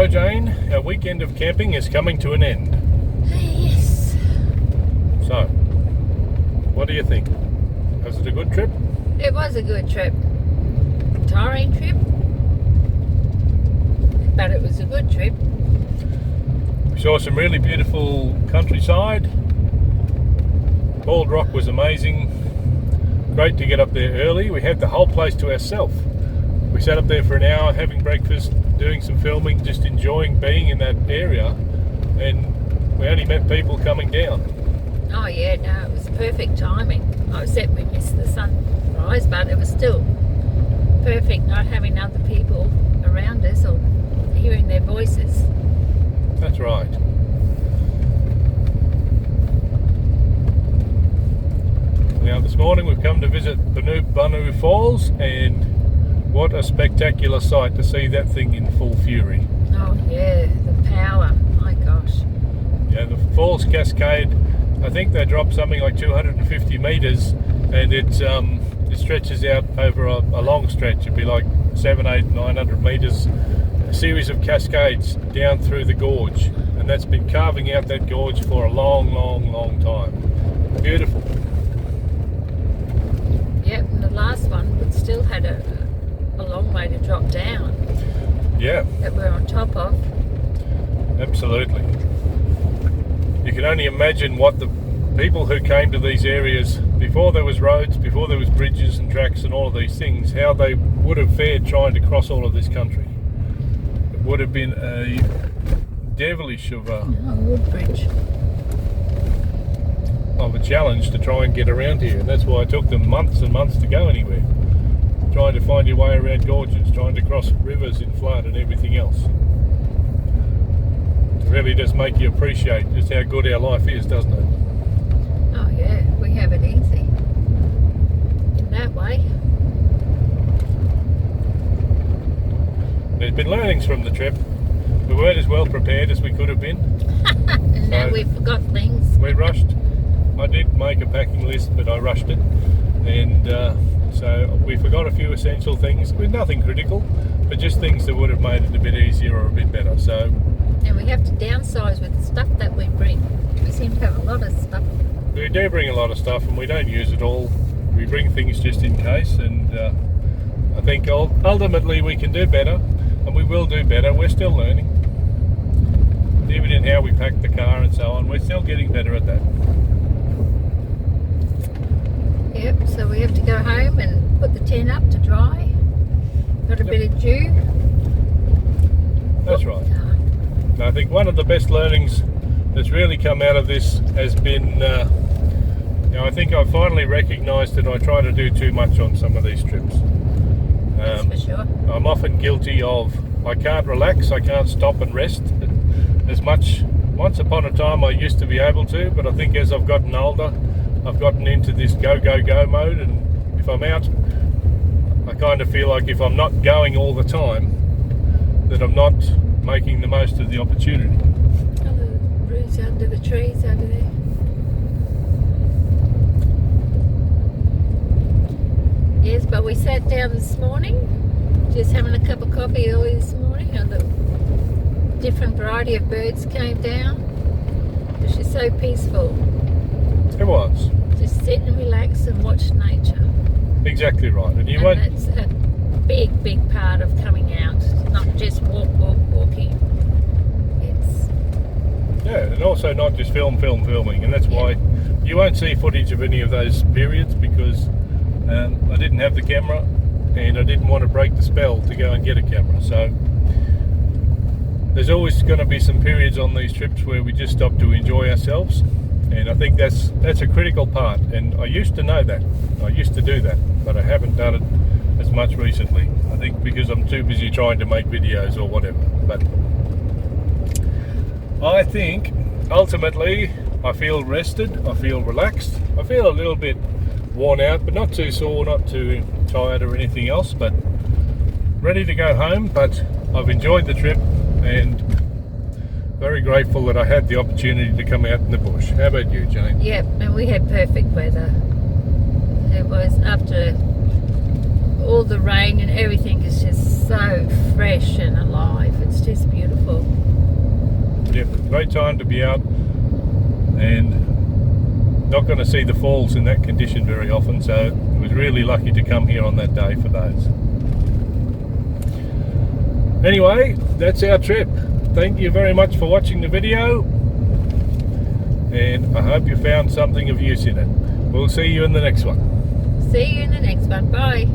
So Jane, our weekend of camping is coming to an end. Yes. So, what do you think? Was it a good trip? It was a good trip. Tiring trip. But it was a good trip. We saw some really beautiful countryside. Bald Rock was amazing. Great to get up there early. We had the whole place to ourselves. We sat up there for an hour having breakfast, doing some filming, just enjoying being in that area, and we only met people coming down. Oh yeah, no, it was perfect timing. Except we missed the sunrise, but it was still perfect not having other people around us or hearing their voices. That's right. Now this morning we've come to visit Boonoo Falls, and what a spectacular sight to see that thing in full fury. Oh yeah, the power, my gosh. Yeah, the falls cascade, I think they drop something like 250 metres, and it stretches out over a long stretch. It'd be like 700, 800, 900 metres, a series of cascades down through the gorge, and that's been carving out that gorge for a long time. Beautiful. Yep, and the last one but still had a long way to drop down. Yeah. That we're on top of. Absolutely. You can only imagine what the people who came to these areas before there was roads, before there was bridges and tracks and all of these things, how they would have fared trying to cross all of this country. It would have been a devilish of a wood bridge. Of a challenge to try and get around here, and that's why it took them months and months to go anywhere. Trying to find your way around gorges, trying to cross rivers in flood and everything else. It really does make you appreciate just how good our life is, doesn't it? Oh yeah, we have it easy in that way. There's been learnings from the trip. We weren't as well prepared as we could have been. And now we forgot things. We rushed. I did make a packing list, but I rushed it, and so we forgot a few essential things, with nothing critical, but just things that would have made it a bit easier or a bit better. So, and we have to downsize with the stuff that we bring. We seem to have a lot of stuff. We do bring a lot of stuff, and we don't use it all. We bring things just in case, and I think ultimately we can do better, and we will do better. We're still learning, even in how we pack the car and so on. We're still getting better at that. Yep, so we have to go home and put the tent up to dry. Got a bit of dew. That's right. And I think one of the best learnings that's really come out of this has been, I think I finally recognised that I try to do too much on some of these trips. That's for sure. I'm often guilty of, I can't relax, I can't stop and rest as much. Once upon a time I used to be able to, but I think as I've gotten older, I've gotten into this go mode, and if I'm out, I kind of feel like if I'm not going all the time, that I'm not making the most of the opportunity. Oh, the roots under the trees over there. Yes, but we sat down this morning, just having a cup of coffee early this morning, and the different variety of birds came down. It was just so peaceful. It was. Just sit and relax and watch nature. Exactly right. And that's a big part of coming out. Not just walking. It's and also not just filming. And that's why you won't see footage of any of those periods, because I didn't have the camera, and I didn't want to break the spell to go and get a camera. So there's always going to be some periods on these trips where we just stop to enjoy ourselves. And I think that's a critical part, and I used to know that. I used to do that, but I haven't done it as much recently. I think because I'm too busy trying to make videos or whatever. But I think ultimately I feel rested, I feel relaxed, I feel a little bit worn out, but not too sore, not too tired or anything else, but ready to go home. But I've enjoyed the trip, and very grateful that I had the opportunity to come out in the bush. How about you, Jane? Yep, and we had perfect weather. It was after all the rain and everything is just so fresh and alive. It's just beautiful. Yeah, great time to be out, and not going to see the falls in that condition very often, so I was really lucky to come here on that day for those. Anyway, that's our trip. Thank you very much for watching the video, and I hope you found something of use in it. We'll see you in the next one. See you in the next one. Bye.